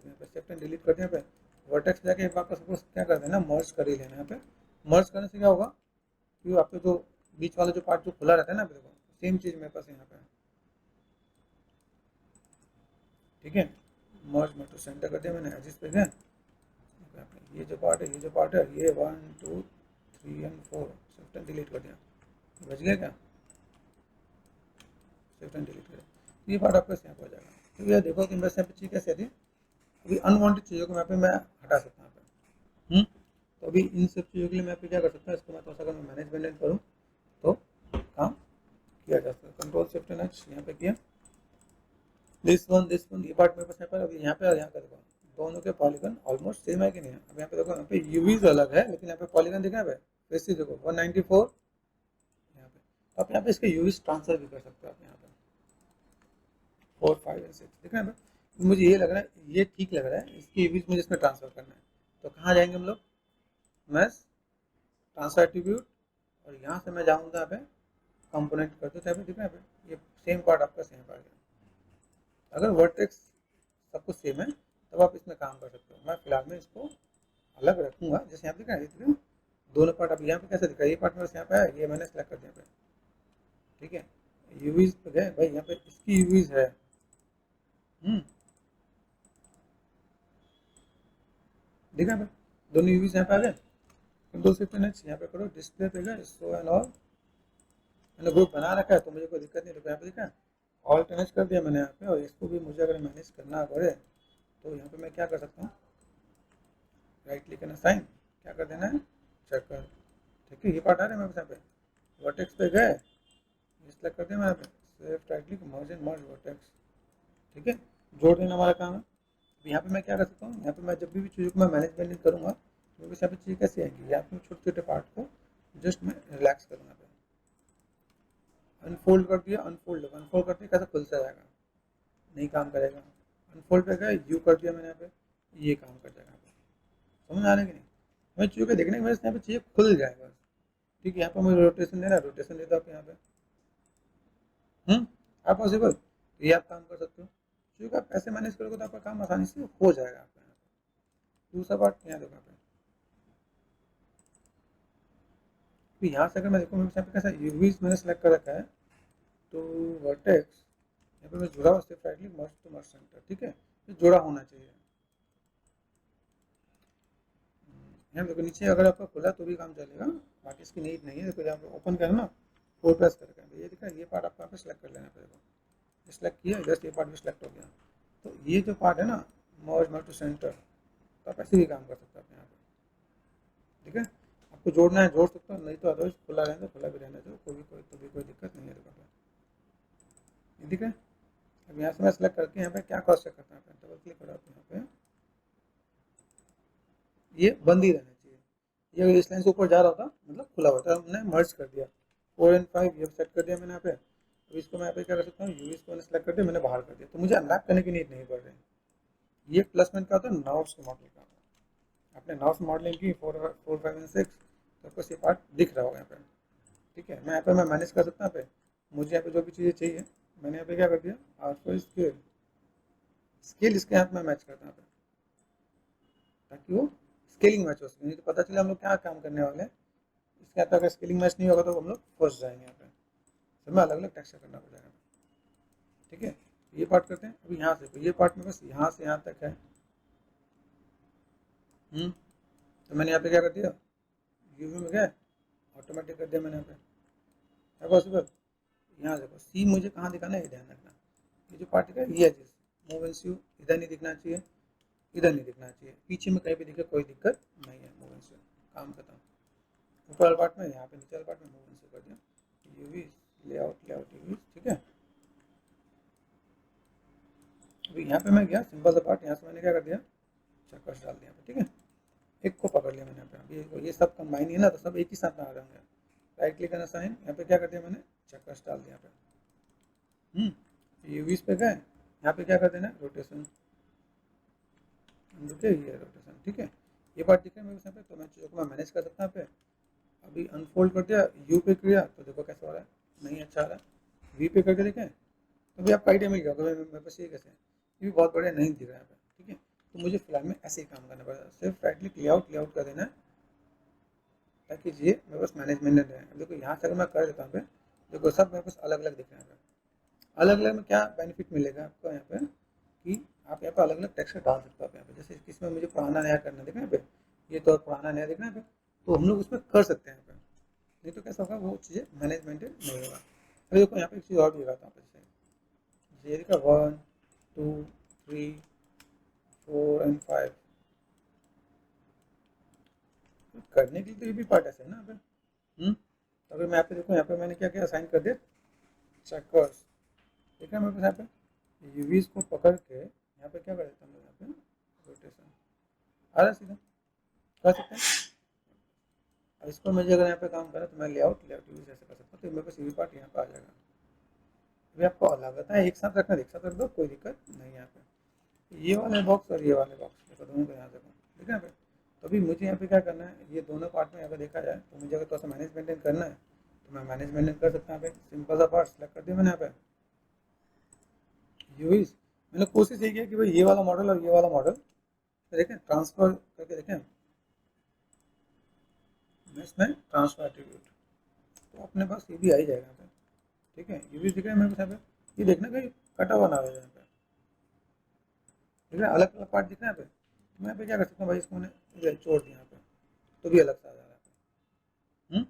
यहाँ पे सेफ्ट एंड डिलीट करते हैं। यहाँ पे वर्टेक्स जाके एक बार सपोज क्या करते हैं ना, मर्ज कर ही लेना। यहाँ पे मर्ज करने से क्या होगा कि आपके जो बीच वाला जो पार्ट जो खुला रहता है ना, देखो सेम चीज़ मेरे पास यहाँ पे, ठीक है। मर्ज में तो सेंटर कर दिया मैंने, एजिस पे गए, ये जो पार्ट है, ये जो पार्ट है, ये 1 2 3 एंड 4 शिफ्ट एंड डिलीट कर दिया, बच गया क्या, शिफ्ट एंड डिलीट कर दिया, ये पार्ट आपका यहाँ पर हो जाएगा। तो ये देखो कि मेरे यहाँ पे चीज़ कैसे आती है, अभी अनवांटेड चीज़ों को यहाँ पे मैं हटा सकता हूँ यहाँ पे। तो अभी इन सब चीज़ों के लिए मैं पे क्या कर सकता हूँ, इसको मैं थोड़ा सा अगर मैं मैनेजमेंट करूँ तो काम किया जा सकता है। कंट्रोल शिफ्ट एंड एच यहाँ पे किया, दिस वन ये पार्ट मेरे पास यहाँ पर, अभी यहाँ पे और यहाँ का देखो दोनों के पॉलीगन ऑलमोस्ट सेम है कि नहीं है। अब यहाँ पे देखो, यहाँ पे यूवीज अलग है, लेकिन यहाँ पे पॉलीगन दिखा है, वैसे देखो 194 यहाँ पे, तो आप यहाँ पे इसके यूवीज ट्रांसफर भी कर सकते हो आप यहाँ पे 4 5 एंड 6 दिख रहा है। तो मुझे ये लग रहा है, ये ठीक लग रहा है, इसकी यूवीज मुझे इसमें ट्रांसफर करना है। तो कहाँ जाएंगे हम लोग, मैस ट्रांसफर एट्रीब्यूट, और यहाँ से मैं जाऊँगा यहाँ पे कंपोनेंट कर दो, तो यहाँ पे दिख रहा है यहाँ पे, ये सेम पार्ट आपका सेम आ गया। अगर वर्टेक्स सब कुछ सेम है तब आप इसमें काम कर सकते हो। मैं फिलहाल में इसको अलग रखूंगा। जैसे यहाँ पे दिख रहा है दोनों पार्ट, अब यहाँ पे कैसे दिख रहा है, ये पार्ट मेरे यहाँ पे है, ये मैंने सेलेक्ट कर दिया पे, ठीक है। यूवीज पे गए भाई, यहाँ पे इसकी यूवीज है, दिख रहा है भाई, दोनों यूवीज यहाँ पे आ गए। कंट्रोल शिफ्ट नेक्स्ट यहाँ पे करो, डिस्प्ले पे गए, शो एंड ऑल, मैंने ग्रुप बना रखा है तो मुझे कोई दिक्कत नहीं। तो यहाँ पे दिखा ऑल्टरनेट कर दिया मैंने यहाँ पे, और इसको भी मुझे अगर मैनेज करना पड़े तो यहाँ पे मैं क्या कर सकता हूँ, राइट क्लिक करना, साइन क्या कर देना है, चेक कर, ठीक है। ये पार्ट आ रहा है मेरे यहाँ पे, वर्टेक्स पे गए, ये सेलेक्ट कर दिया मैं यहाँ पे, safe right click merge and merge vertex, ठीक है, जोड़ देना हमारा काम है। यहाँ पे मैं क्या कर सकता हूँ, यहाँ पे मैं जब भी चीज़ों को मैं मैनेजमेंट करूँगा तो यहाँ पे चीज़ कैसी आएगी, यहाँ पे छोटे छोटे पार्ट को जस्ट मैं रिलैक्स करूँगा, अनफोल्ड कर दिया, अनफोल्ड करते कैसे खुल से जाएगा, नहीं काम करेगा। अनफोल्ड पे गया, यू कर दिया मैंने यहाँ पे, ये काम कर जाएगा। समझ आ रहा है कि नहीं, हमें चीज़ों को देखने की वजह से यहाँ पे चीज़ें खुल जाएगा, ठीक है। यहाँ पर मुझे रोटेशन देना है, रोटेशन देता हूँ यहाँ पे, आप पॉसिबल, ये आप काम कर सकते हो। चीज़ों का पैसे मैनेज करोगे तो आपका काम आसानी से हो जाएगा आपका। यहाँ पे दूसरा पार्ट यहाँ देखो, यहाँ पे तो यहाँ से अगर मैं देखूँ यहाँ पे कैसा यूवीज मैंने सेलेक्ट कर रखा है, तो वर्टेक्स यहाँ पे मैं जुड़ा हुआ, सिर्फ right click merge to merge centre, ठीक है, ये जुड़ा होना चाहिए। यहाँ देखो नीचे अगर आपका खुला तो भी काम चलेगा, बाकी इसकी नीड नहीं है। देखो यहाँ पे ओपन करें ना, 4 प्रेस करके ये दिखा, ये पार्ट आपको यहाँ पे सेलेक्ट कर लेना पड़ेगा, सेलेक्ट किया जस्ट ये पार्ट भी सेलेक्ट हो गया। तो ये जो पार्ट है ना मर्ज मर्ज टू सेंटर, तो आप ऐसे भी काम कर सकते हो यहाँ पे, ठीक है। आपको जोड़ना है जोड़ सकते हो, नहीं तो अदरवाइज खुला रहने दो, खुला भी रहने दो, कोई दिक्कत नहीं है। देखो ठीक है, अब यहाँ से मैं सेलेक्ट करके यहाँ पे क्या क्रॉस चेक करता है, डबल क्लिक करा तो यहाँ पे ये बंद ही रहना चाहिए। ये अगर इस लाइन से ऊपर जा रहा होता मतलब खुला हुआ था, हमने मर्ज कर दिया, 4 और 5 ये सेट कर दिया मैंने यहाँ पे। अब इसको मैं यहाँ पे क्या कर सकता हूँ, यूवीज को सेलेक्ट कर दिया मैंने, बाहर कर दिया, तो मुझे अनलैप करने की नीड नहीं पड़ रही। ये प्लसमेंट का होता है नॉट्स के मॉडल का, आपने नॉट्स मॉडलिंग की 4, 5 एंड 6, तो आपको ये पार्ट दिख रहा होगा यहाँ पे, ठीक है। मैं यहाँ पे मैं मैनेज कर सकता हूँ। यहाँ पे मुझे यहाँ पे जो भी चीज़ें चाहिए मैंने यहाँ पे क्या कर दिया, आर स्केल इसके हाथ में मैच करता हूँ यहाँ पे, ताकि वो स्केलिंग मैच हो सके। नहीं तो पता चले हम लोग क्या काम करने वाले हैं, इसके हाथ अगर स्केलिंग मैच नहीं होगा तो हम लोग फंस जाएंगे यहाँ पे, सब में अलग अलग टेक्सचर करना पड़ेगा, ठीक है। ये पार्ट करते हैं। अभी यहाँ से ये पार्ट में बस यहाँ से यहाँ तक है, तो मैंने यहाँ पे क्या कर दिया, यूवी में गया, ऑटोमेटिक कर दिया मैंने यहाँ पे, है पॉसिबल। यहाँ देखो सी मुझे कहाँ दिखाना है, ये ध्यान रखना, ये जो पार्ट है ये चीज़ मूवमेंट्स यू इधर नहीं दिखना चाहिए, इधर नहीं दिखना चाहिए, पीछे में कहीं भी दिखे कोई दिक्कत नहीं है, मूवमेंट्स यू काम खत्म। ऊपर वाले पार्ट में यहाँ पे, नीचे वाले पार्ट में मूवमेंट्स यू कर दिया, यूवी लेआउट यूवी, ठीक है। अभी यहाँ पे मैं गया सिंपल सा पार्ट, यहाँ से मैंने क्या कर दिया, चक्कर डाल दिया, ठीक है, एक को पकड़ लिया मैंने यहाँ पे। अभी ये सब कंबाइन ही है ना, तो सब एक ही साथ में आ जाएंगे। राइट क्लिक करना, साइन, यहाँ पे क्या कर दिया मैंने, चक्कर डाल दिया यहाँ पे, यूवीज पे गए, यहाँ पे क्या कर देना, रोटेशन, ये रोटेशन, ठीक है। ये पार्ट दिख रहा है मेरे यहाँ पे, तो मैं चीज़ों को मैं मैनेज कर सकता हूँ यहाँ पे। अभी अनफोल्ड कर दिया, यू पे किया तो देखो कैसा हो रहा है, नहीं अच्छा आ रहा है। वी पे करके देखें तो भी आपका आइडिया मिल गया होगा मेरे पास, ये कैसे है, ये भी बहुत बढ़िया नहीं दिख रहा है यहाँ पे, ठीक है। तो मुझे फिलहाल में ऐसे ही काम करना पड़ेगा, सिर्फ राइट क्लिक लेआउट कर देना है, ताकि ये मेरे पास मैनेजमेंट रहे। देखो यहाँ से अगर मैं कर देता हूँ पे, देखो सब मेरे पास अलग अलग दिख रहे हैं। अलग अलग में क्या बेनिफिट मिलेगा आपको यहाँ पे, कि आप यहाँ पे अलग अलग टेक्सचर डाल सकते हो यहाँ पे। जैसे इसमें मुझे पुराना नया करना दिख रहा है यहाँ पे, ये तो पुराना नया दिख रहा है यहाँ पे, तो हम लोग उसमें कर सकते हैं यहाँ पे। नहीं तो कैसा होगा, वो चीज़ें मैनेजमेंट नहीं होगा। अभी देखो यहाँ पे एक चीज़ और भी दिखाता हूँ, जैसे ये देखा 1 2 3 4 एंड 5 करने के लिए, तो ये भी पार्ट ऐसे है ना यहाँ पे। तो अगर मैं यहाँ पे देखूँ, यहाँ पे मैंने क्या किया, असाइन कर दिया चेकर्स, ठीक है। मेरे पास यहाँ पे यूवीज को पकड़ के यहाँ पे क्या कर देता हूँ, यहाँ पे रोटेशन आ रहा है सीधा, कर सकते हैं। अब इसको मुझे अगर यहाँ पे काम करा तो मैं लेआउट यूवीज ऐसे कर सकता हूँ, तो मेरे पास यूवी पार्ट यहाँ पे आ जाएगा। अभी आपको लगता है एक साथ रखना, एक साथ रख दो, कोई दिक्कत नहीं है यहाँ पे। ये वाले बॉक्स और ये वाले बॉक्स देखो, दोनों को यहाँ से ठीक है यहाँ पे। तो अभी मुझे यहाँ पे क्या करना है, ये दोनों पार्ट में अगर देखा जाए तो मुझे अगर थोड़ा सा मैनेज मेंटेन करना है तो मैं मैनेजमेंट कर सकता हूँ यहाँ पे, सिंपल सा पार्ट सेलेक्ट कर दिया मैंने यहाँ पे यूज। मैंने कोशिश ये किया कि भाई ये वाला मॉडल और ये वाला मॉडल देखें ट्रांसफर करके देखें, इसमें ट्रांसफर एट्रीब्यूट तो अपने पास ये भी आ ही जाएगा यहाँ पे, ठीक है। यूवी दिख रहा है मेरे पास यहाँ पे, ये देखना कहीं कटा हुआ ना हो यहाँ पे, ठीक है, अलग अलग पार्ट दिख रहा है यहाँ पे। मैं यहाँ पे क्या कर सकता हूँ भाई, इसको मैंने छोड़ दिया यहाँ पे तो भी अलग सा आ जा रहा है।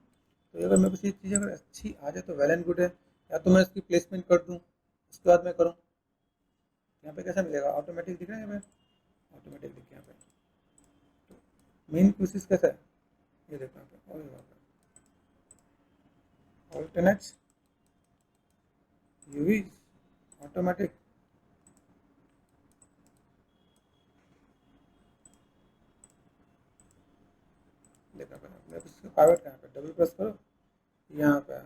तो अगर मेरे पास ये चीज़ अगर अच्छी आ जाए तो वेल एंड गुड है, या तो मैं इसकी प्लेसमेंट कर दूँ उसके बाद मैं करूँ। यहाँ पे कैसा मिलेगा, ऑटोमेटिक दिख रहा है यहाँ पे, ऑटोमेटिक दिख यहाँ पे। तो मेन कोशिश कैसा है, ये देखो यहाँ पे ऑल्टरनेट्स यूवी ऑटोमेटिक, देखा पाइवट कहाँ पे, डबल प्रेस करो यहाँ पे,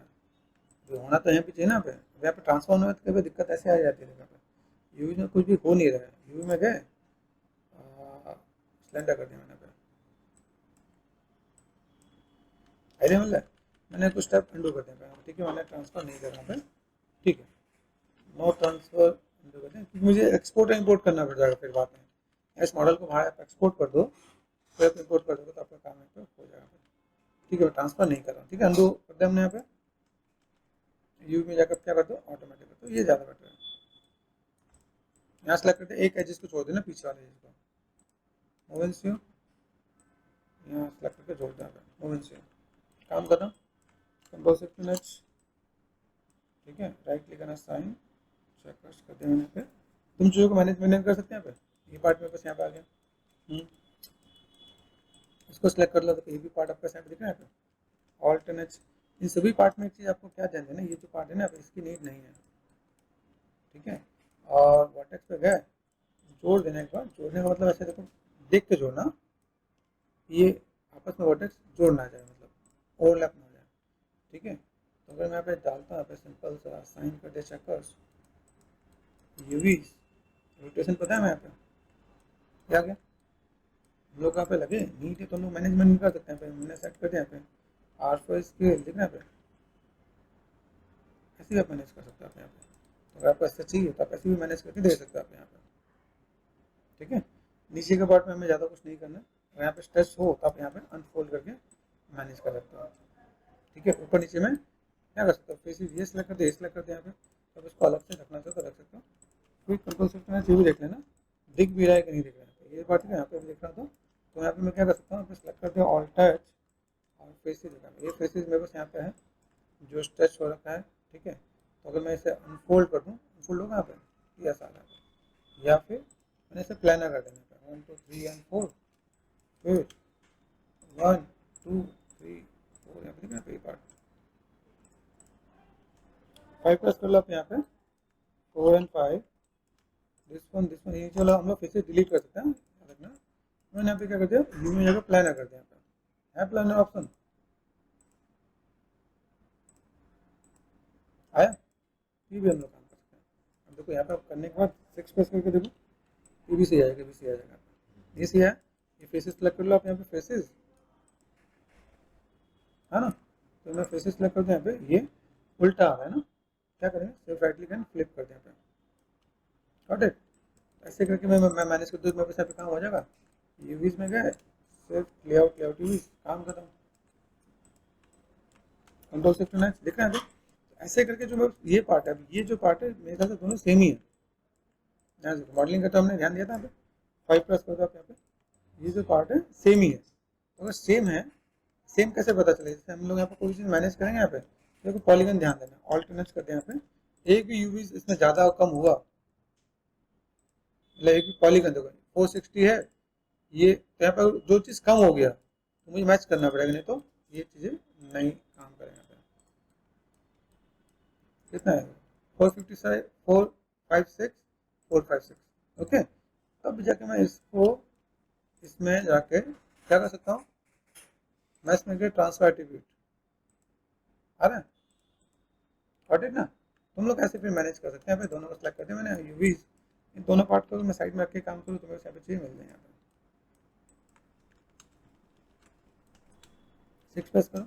जो होना तो यहाँ पे चाहिए ना पे, यहाँ पे ट्रांसफॉर्म होने में कभी दिक्कत ऐसे आ जाती है। देखा पे यूवी में कुछ भी हो नहीं रहा है, यूवी में गए सिलेंडर कर दिया मैंने पे, आइडिया मिल रहा है। मैंने कुछ स्टेप अंडू कर दिया, ठीक है, मैंने ट्रांसफर नहीं करना पे, ठीक है, नो ट्रांसफर अंडू कर दें क्योंकि मुझे एक्सपोर्ट और इम्पोर्ट करना पड़ जाएगा फिर बाद में। इस मॉडल को बाहर आप एक्सपोर्ट कर दो, फिर आप इम्पोर्ट कर दोगे तो आपका काम यहाँ पे हो जाएगा, ठीक है। मैं ट्रांसफर नहीं कर रहा हूँ, ठीक है, अंडू कर दिया हमने यहाँ पे, यू में जाकर क्या कर दो ऑटोमेटिक कर दो, ये ज़्यादा बेटर है। यहाँ सेलेक्ट करते एक एजेस को छोड़ देना, पीछे वाले एजेस को मोबाइल से यहाँ सेलेक्ट करके जोड़ देना मोबाइल से, काम करना कंट्रोल शिफ्ट एच, ठीक है, राइट क्लिक करना साइन चेकर्स कर देना यहाँ पे। तुम चीज़ों को मैनेज कर सकते हैं यहाँ पे, ये पार्ट मेरे पास यहाँ पे आ गया, इसको सेलेक्ट कर लो तो ये भी पार्ट आपका यहाँ पे दिख रहा है यहाँ पे ऑल्टरनेट। इन सभी पार्ट में एक चीज़ आपको क्या ध्यान देना, ये जो पार्ट है ना इसकी नीड नहीं है, ठीक है। और वर्टेक्स पे गए जोड़ देना, एक बार जोड़ने का मतलब ऐसे देखो देख के जोड़ना, ये आपस में वर्टेक्स जोड़ ना जाए, मतलब ओवरलैप ना हो जाए, ठीक है। तो अगर मैं यहाँ पे डालता हूँ यहाँ पे सिंपल सा साइन कर दे चेकर्स यूवी रोटेशन, पता है मैं यहाँ पे क्या गया हम लोग यहाँ पे लगे नीट है तो हम लोग मैनेजमेंट नहीं कर सकते हैं, मैंने सेट कर दिया यहाँ पे आर फोर स्केल दिख रहा है यहाँ पे, ऐसे भी आप मैनेज कर सकते हो आप यहाँ पे। तो अगर आपको ऐसा चाहिए तो आप ऐसे भी मैनेज करके दे सकते हो आप यहाँ पे, ठीक है। नीचे के पार्ट में हमें ज़्यादा कुछ नहीं करना, अगर यहाँ पे स्ट्रेस हो तो आप यहाँ पे अनफोल्ड करके मैनेज कर सकते हो, ठीक है। ऊपर नीचे में क्या कर सकते हो, फेसिस ये सिलेक्ट कर दे, सिलेक्ट कर दे यहाँ पे, तो आप इसको अलग से रखना चाहो तो रख सकते हो। कोई कंट्रोल शिफ्ट में ये भी देख लेना दिख भी रहा है कि नहीं दिख रहा है, ये पार्ट है यहाँ पे भी दिख रहा था, तो यहाँ पे मैं क्या कर सकता हूँ, सेलेक्ट करते हैं ऑल टच और फेसिस दिखा, ये फेसिस मेरे पास यहाँ पे है जो स्ट्रेच हो रखा है, ठीक है। तो अगर मैं इसे अनफोल्ड कर दूँ, अनफोल्ड होगा यहाँ पे ये ऐसा आ जाएगा, या फिर मैंने इसे प्लानर कर देना है 1 2 3 एंड 4, फिर 1 2 3 4 यहाँ पे दिख रहा है पार्ट 5 प्लस कर लो आप यहाँ पे 4 एंड 5, दिस वन ये चलो हम लोग फिर से डिलीट कर सकते हैं रखना। मैंने यहाँ पे क्या कर दिया, यू में जाकर प्लानर कर दिया, यहाँ पे है प्लानर ऑप्शन आया, ये भी हम लोग काम कर सकते हैं। अब देखो यहाँ पे करने के बाद 6 प्रेस करके देखो ये भी सही आएगा, ये भी सही आ जाएगा, ये सही है। ये फेसेस सेलेक्ट कर लो आप यहाँ पे फेसेस है ना, तो मैं फेसेस सेलेक्ट कर दूँ यहाँ पे, ये उल्टा आ रहा है ना, क्या करेंगे सिर्फ राइट क्लिक एंड फ्लिप कर दें यहाँ पे, गॉट इट। ऐसे करके मैं मैनेज कर दूँ, मेरे पास यहाँ पे काम हो जाएगा। यूवीज में गए सिर्फ लेआउट यूवीज काम खत्म, कंट्रोल शिफ्ट नेक्स्ट दिख रहा है। ऐसे करके जो ये पार्ट है, ये जो पार्ट है मेरे ख्याल से दोनों सेम ही है, यहाँ से मॉडलिंग का तो हमने ध्यान दिया था यहाँ पे 5 प्लस कर दो आप यहाँ पे, ये जो पार्ट है सेम ही है। तो अगर सेम है, सेम कैसे पता चले, जैसे हम लोग यहाँ पे कोई चीज़ मैनेज करेंगे यहाँ पे, देखो पॉलीगन ध्यान देना, ऑल्टरनेट करते हैं यहाँ पे, एक भी यूवी इसमें ज़्यादा कम हुआ, मतलब एक भी पॉलीगन देखो 460 है ये, तो यहाँ पर जो चीज़ कम हो गया तो मुझे मैच करना पड़ेगा, नहीं तो ये चीज़ें नहीं काम करेंगे। कितना है 456 456 456, ओके। तब जाके मैं इसको इसमें जाके क्या कर सकता हूँ, मैं इसमें गए ट्रांसफर एट्रीब्यूट आ रहा है, गॉट इट ना। तुम लोग ऐसे फिर मैनेज कर सकते हैं, यहाँ पे दोनों को सेलेक्ट करते हैं मैंने यूवीज, इन दोनों पार्ट को मैं साइड में रख के काम करूँ तो मेरे यहाँ पे चीज़ मिल जाए। यहाँ पे 6 प्रेस करो,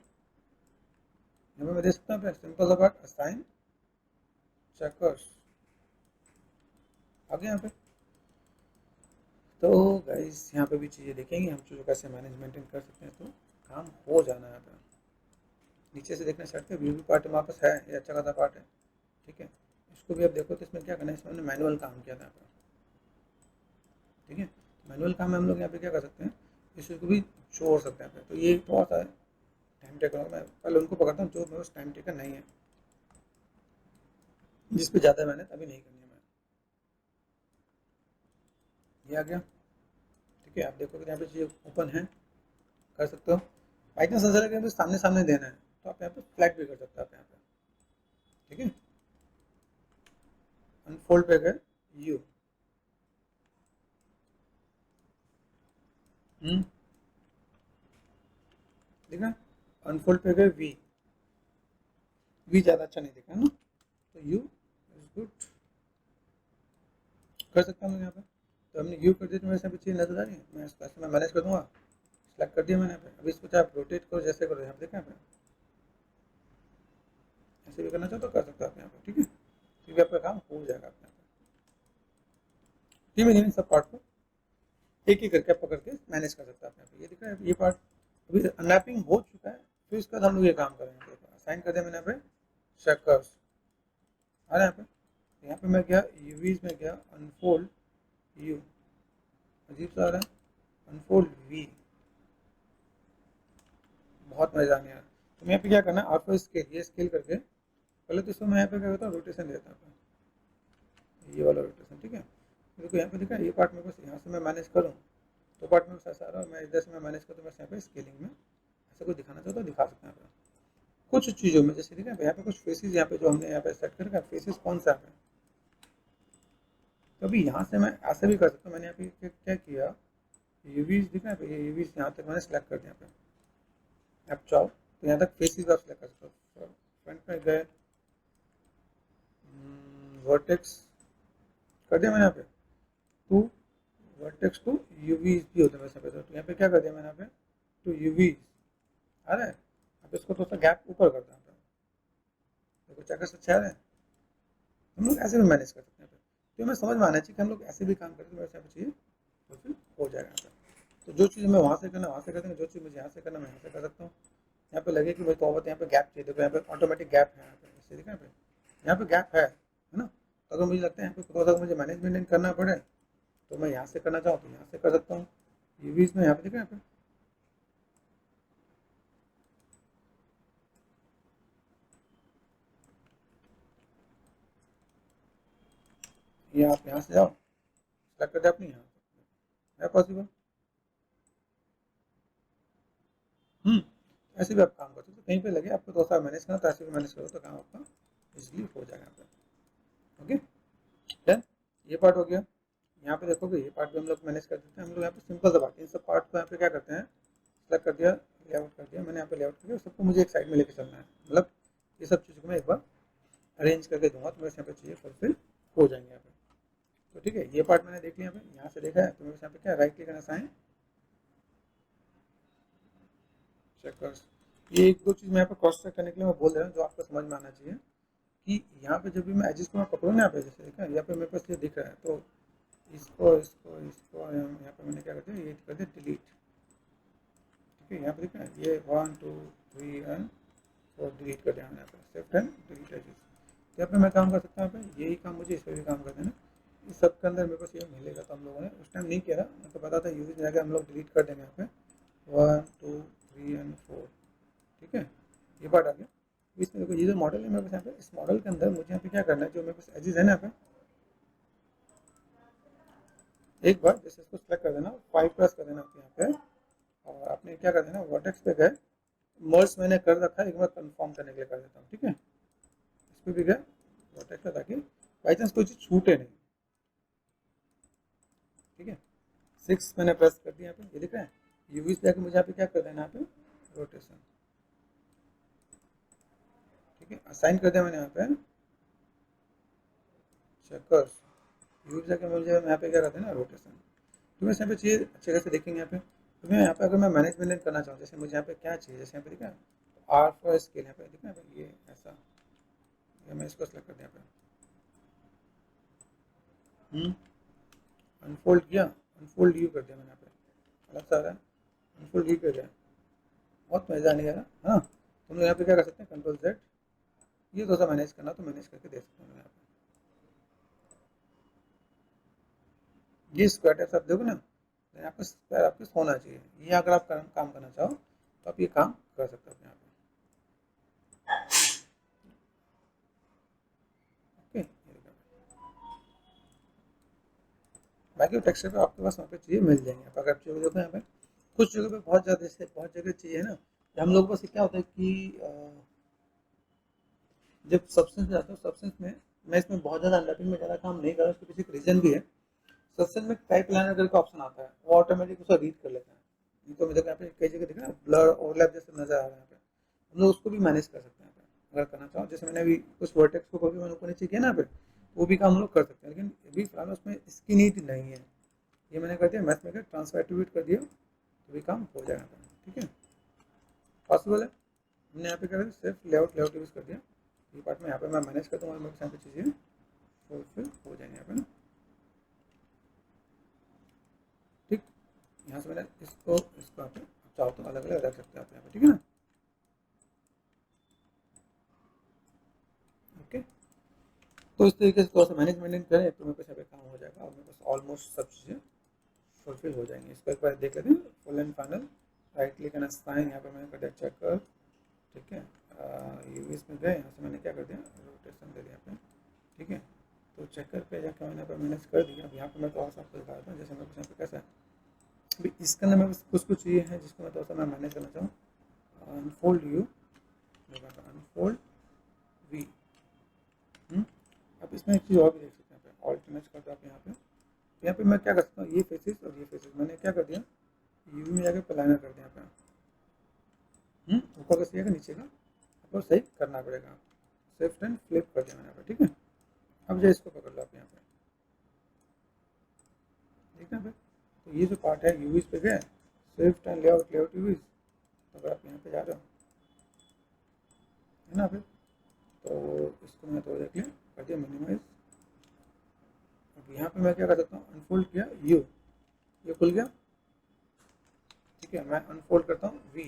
यहाँ पे मैं दे सकता हूँ सिंपल सा पार्ट असाइन चेकर्स आगे यहाँ पे। तो गाइस यहाँ पे भी चीज़ें देखेंगे हम चीज़ों कैसे मैनेजमेंट कर सकते हैं, तो काम हो जाना है यहाँ पे। नीचे से देखना स्टार्ट कर, व्यू भी पार्ट हमारे पास है, ये अच्छा खासा पार्ट है, ठीक है। इसको भी आप देखो तो इसमें क्या करना है, इसमें हमने मैनुअल काम किया था यहाँ पर, ठीक है। मैनुअल काम में हम लोग यहाँ पे क्या कर सकते हैं, इसको भी छोड़ सकते हैं यहाँ पे। तो ये थोड़ा सा टाइम टेकर होगा, मैं पहले उनको पकड़ता हूँ जो मेरे पास टाइम टेकर नहीं है, जिस पे ज़्यादा मेहनत अभी नहीं करनी है मैं। ये आ गया, ठीक है। आप देखो कि यहाँ पे चीज़ें ओपन है, कर सकते हो। बाई चांस ऐसा लगे सामने सामने देना है तो आप यहाँ पे फ्लैग भी कर सकते हो आप यहाँ पे, ठीक है। अनफोल्ड पे गए यू, देखा, अनफोल्ड पे गए वी, वी ज़्यादा अच्छा नहीं दिखा है ना, तो यू इज गुड, कर सकते हैं हम लोग यहाँ पे। तो हमने यू कर दिया तो मेरे साथ चीज़ नजर आ रही है, मैं इसको ऐसे मैं मैनेज कर दूँगा, सेलेक्ट कर दिया मैंने यहाँ पे। अभी इसको चाहे आप रोटेट करो जैसे करो, यहाँ पे देखें यहाँ पे ऐसे भी करना चाहो तो कर सकते हो आप यहाँ पे, ठीक है। तो भी आपका काम हो जाएगा आप यहाँ पे, धीमे धीमे सब पार्ट को एक ही करके आप पकड़ के मैनेज कर सकते हैं आप यहाँ पे। ये दिख रहा है, ये पार्ट अभी अनरैपिंग हो चुका है, फिर इसके बाद हम लोग ये काम करेंगे। साइन कर दिया मैंने यहाँ पे चेकर्स, आ रहा है यहाँ पे। यहाँ पे मैं गया यूवीज में गया, अनफोल्ड यू, अजीब सा आ रहा है, अनफोल्ड वी, बहुत मजा नहीं आ रहा। तो मैं यहाँ पे क्या करना है, आपको स्केल, ये स्केल करके पहले तो इसको मैं यहाँ पे क्या करता हूँ, रोटेशन देता हूँ, ये वाला रोटेशन, ठीक है। देखो यहाँ पे दिखा ये पार्ट मेरे को यहाँ से मैं मैनेज करूँ तो पार्ट में ऐसा आ रहा है, मैं इधर से मैं मैनेज करूँ तो मैं यहाँ पे स्केलिंग में ऐसा कुछ दिखाना चाहता हूँ दिखा सकते हैं यहाँ पे कुछ चीज़ों में। जैसे देखा यहाँ पे कुछ फेसेस, यहाँ पे जो हमने यहाँ पे सेट कर रखा है, फेसेस कौन सा है, तो अभी यहाँ से मैं ऐसे भी कर सकता हूँ। मैंने यहाँ पे क्या किया, यूवीज दिखा है, ये यूवीज यहाँ तक मैंने सेलेक्ट कर दिया। यहाँ पे आप चाहो तो यहाँ तक फेसेस आप सेलेक्ट कर सकते हो। फ्रंट में गए, वर्टेक्स कर दिया मैंने यहाँ पे, टू वर्टेक्स टू यूवीज भी होता है वैसे पे। तो यहाँ पे क्या कर दिया मैंने यहाँ पे, टू यूवीज आ रहा है। अब इसको थोड़ा सा गैप ऊपर कर दें, देखो चेकर्स अच्छा आ रहा है। हम लोग ऐसे भी मैनेज कर सकते हैं। तो हमें समझ में आना चाहिए कि हम लोग ऐसे भी काम करें तो वैसे यहाँ चाहिए तो फिर हो जाएगा यहाँ पे। तो जो चीज़ मैं वहाँ से करना वहाँ से कर देंगे, जो चीज़ मुझे यहाँ से करना मैं यहाँ से कर सकता हूँ। यहाँ पे लगे कि भाई तो यहाँ पे गैप चाहिए, देखो यहाँ पे ऑटोमेटिक गैप है, यहाँ पे इससे देखा यहाँ पे गैप है ना। तो अगर मुझे लगता है यहाँ पे थोड़ा सा मुझे मैनेजमेंट करना पड़े तो मैं यहाँ से करना चाहूँ तो यहाँ से कर सकता हूँ। यूवीज में यहाँ पे देखा यहाँ पे, ये आप यहाँ से जाओ सेलेक्ट कर दे अपनी, यहाँ है पॉसिबल। ऐसे भी आप काम कर सकते हो, कहीं पे लगे आपको थोड़ा सा मैनेज करना तो ऐसे भी मैनेज करो तो काम आपका इजीली हो जाएगा यहाँ पे। ओके डन, ये पार्ट हो गया। यहाँ पे देखोगे ये पार्ट भी हम लोग मैनेज कर देते हैं। हम लोग यहाँ पे सिंपल सा पार्ट, इन सब पार्ट को यहाँ पे क्या करते हैं, सेलेक्ट कर दिया, लेआउट कर दिया मैंने यहाँ पे, लेआउट करके सबको मुझे एक साइड में लेके चलना है। मतलब ये सब चीज़ों को मैं एक बार अरेंज करके दूंगा तो मेरे यहाँ पे चीज़ें फुलफिल हो जाएंगे यहाँ पे। तो ठीक है, ये पार्ट मैंने देख लिया, यहाँ पे यहाँ से देखा है तो मेरे यहाँ पे क्या राइट क्लिक करना, साइन चेकर्स। ये एक दो चीज़ मैं यहाँ पे क्रॉस चेक करने के लिए मैं बोल रहा हूँ जो आपको समझ में आना चाहिए कि यहाँ पे जब भी मैं एजिस को मैं पकड़ूँ ना, यहाँ पे जैसे देखा यहाँ पे मेरे पास ये दिख रहा है, तो इसको इसको इसको यहाँ पे मैंने क्या कर दिया, ये कर दिया डिलीट, ठीक है। यहाँ पे देखा ये 1 2 3 एंड 4 डिलीट कर दिया मैंने यहाँ पे, शिफ्ट एंड डिलीट एजिस। तो यहाँ पे मैं काम कर सकता हूँ, यहाँ पे यही काम मुझे इस पर भी काम कर देना। इस सब के अंदर मेरे पास ये मिलेगा, तो हम लोगों ने उस टाइम नहीं किया था, मैं तो पता था यूज में जाकर हम लोग डिलीट कर देंगे यहाँ पे 1 2 3 एंड 4, ठीक है। ये पार्ट आ गया। इसमें देखो ये जो मॉडल है मेरे पास यहाँ पे, इस मॉडल के अंदर मुझे यहाँ पे क्या करना है, जो मेरे पास एजेस है ना यहाँ पे, एक बार जैसे इसको सेलेक्ट कर देना, 5 प्रेस कर देना आपके यहाँ पे, और आपने क्या कर देना, वर्टेक्स पे गए, मर्ज मैंने कर रखा है, एक बार कंफर्म करने के लिए कर देता हूँ, ठीक है। इस पर भी गए वर्टेक्स पे, ताकि बाई चांस कोई चीज़ छूटे नहीं, ठीक है। 6 मैंने प्रेस कर दिया यहाँ पे, ये दिख रहा है। यूवीज पे आके मुझे यहाँ पे क्या कर देना, यहाँ पे रोटेशन, ठीक है। असाइन कर दिया मैंने यहाँ पे चेकर्स, यूज जाके मुझे यहाँ पे क्या करते हैं ना, रोटेशन। तो मैं यहाँ पे चीज़ अच्छे से देखेंगे यहाँ पे। तो मैं यहाँ पे अगर मैं मैनेजमेंट करना चाहूँ, जैसे मुझे यहाँ पे क्या चाहिए, जैसे यहाँ पे देखा आर फॉर स्केल यहाँ पे देखना ये ऐसा, ये मैं इसको सेलेक्ट कर दिया यहाँ पे, अनफोल्ड किया, अनफोल्ड यू कर दिया मैंने यहाँ पे, अलग सा आ रहा है, अनफोल्ड यू कर दिया, बहुत मज़ा नहीं आ रहा है ना। तुम लोग यहाँ पे क्या कर सकते हैं, कंट्रोल जेड, ये थोड़ा सा मैनेज करना तो मैनेज करके दे सकते हैं यहाँ पे। ये स्क्वायर टाइप आप देखो ना, यहाँ पे स्क्वायर आपके होना चाहिए, ये अगर आप काम करना चाहो तो आप ये काम कर सकते हो यहाँ पे। ओके, बाकी टेक्सचर पे आपके पास वहाँ पे चाहिए मिल जाएंगे। आप अगर चाहिए देखो यहाँ पे कुछ जगह पे बहुत ज़्यादा, जैसे बहुत जगह चाहिए ना, हम लोग बस क्या होता है कि जब सब्सटेंस जाता है, सब्सटेंस में मैं इसमें बहुत ज़्यादा अनरैपिंग में ज़्यादा काम नहीं कर रहा, उसके पीछे एक रीज़न भी है। सब्सटेंस में टाइप लाइनर करके ऑप्शन आता है, वो ऑटोमेटिक उसको रीड कर लेता है। नहीं तो मुझे यहाँ पे कई जगह दिख रहा है ब्लर ओवरलैप जैसे नजर आ रहा है, यहाँ पे हम लोग उसको भी मैनेज कर सकते हैं यहाँ पे अगर करना चाहो। जैसे मैंने अभी कुछ वर्टेक्स को कभी मैंने ऊपर नीचे किया ना यहाँ पे, वो भी काम हम लोग कर सकते हैं, लेकिन अभी फिलहाल उसमें इसकी नीड नहीं है। ये मैंने कर दिया मैथ में ट्रांसफर एट्रीब्यूट कर दिया तो भी काम हो जाएगा। ठीक है, पॉसिबल है। हमने यहाँ पे क्या सिर्फ लेआउट यूज़ कर दिया, ये पार्ट में यहाँ पे मैं मैनेज करता हूँ, यहाँ पे चीज़ें फुलफिल हो जाएंगे यहाँ पे ना। ठीक, यहाँ से मैंने इसको यहाँ पे चाहो तो अलग अलग रख सकते हैं आप यहाँ पे, ठीक है ना। ओके, तो इस तरीके से थोड़ा सा मैनेजमेंट करें तो मेरे पास यहाँ पे काम हो जाएगा और मेरे पास ऑलमोस्ट सब चीज़ें फुलफिल हो जाएंगी। इसको एक बार देख लेते हैं, full and final, right click and assign, यहाँ पे मैंने कर दिया चेकर। ठीक है, यूवीज में गए, यहाँ से मैंने क्या कर दिया, रोटेशन दे दिया यहाँ पे। ठीक है, तो चेकर पे जाकर मैंने यहाँ पे मैनेज कर दिया। अब यहाँ पे मैं थोड़ा सा आपको दिखा देता हूँ, जैसे मेरे पास यहाँ पे कैसा है, अभी इसके अंदर मेरे पास कुछ चीज़ें हैं जिसको मैं थोड़ा सा मैं मैनेज करना चाहूँ। Unfold U, unfold V. अब इसमें एक चीज़ और भी देख सकते हैं, यहाँ पे ऑल्टरनेट करते आप यहाँ पे मैं क्या कर सकता हूँ, ये फेसेस और ये फेसेस मैंने क्या कर दिया, यूवी में जाकर प्लानर कर दिया यहाँ पे, ऊपर का सही है नीचे का आपको सही करना पड़ेगा। शिफ्ट एंड फ्लिप कर दिया मैंने यहाँ पे। ठीक है, अब जो इसको पकड़ लो आप यहाँ पे, ठीक है। तो ये जो पार्ट है यूवीज पे गए, शिफ्ट एंड लेआउट यूवीज, तो अगर आप यहाँ पे जा रहे हो है ना, फिर तो इसको मैं थोड़ा देख लिया कर दिया मिनिमाइज। अब यहाँ पे मैं क्या कर सकता हूँ, अनफोल्ड किया यू, ये खुल गया। ठीक है, मैं अनफोल्ड करता हूँ वी,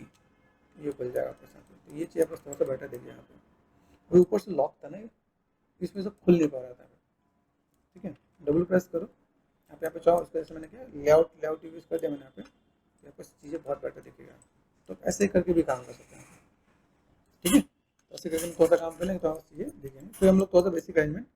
ये खुल जाएगा आपके साथ। तो ये चीज़ आपको थोड़ा सा बेटर देखिए यहाँ पे, वो ऊपर से लॉक था ना, इसमें से खुल नहीं पा रहा था। ठीक है, डबल प्रेस करो यहाँ पे चाहो, उसको जैसे मैंने किया लेआउट यूज कर दिया मैंने यहाँ पे, यहाँ पर चीज़ें बहुत बेटर दिखेगा। तो ऐसे करके भी काम कर सकते हैं। ठीक है, तो ऐसे करके हम थोड़ा सा काम करेंगे तो चीज़ें दिखेंगे। फिर हम लोग थोड़ा सा बेसिक अरेंजमेंट